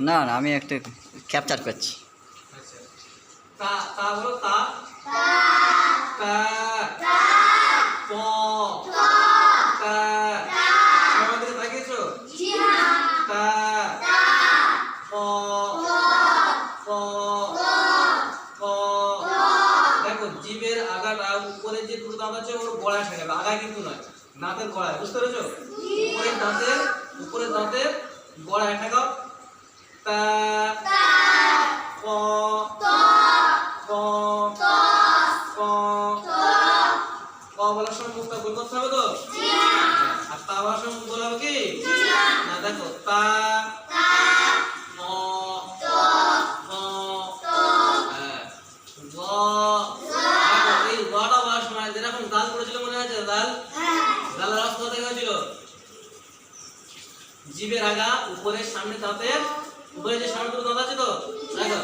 না না, আমি একটু ক্যাপচার করছি। আচ্ছা, তা তা বলো, তা তা প তা আমার দিকে তাকিয়েছো? তা প প প। দেখো জিভের আগাটা উপরে যে দুটো দাঁত আছে ওর গোড়ায় ঠেকাবে, আগায় কিন্তু নয়, দাঁতের গোড়ায়। বুঝতে পেরেছো? উপরের দাঁতের গোড়ায় ঠেকাও। তা প প প। প বলার সময় মুখটা গোল করতে হবে তো? আর তা বলার সময় মুখ গোল হবে কি না? দেখো তা প প। হ্যাঁ, গ। দেখো এই গটা বলার সময় যেরকম দাল পড়েছিল মনে আছে? দাল, দালের অর্থ কোথা থেকে হয়েছিল? জিভের আগা উপরে সামনে দাঁতের উপরে যে সামনে দুটো দাঁত আছে তো, দেখো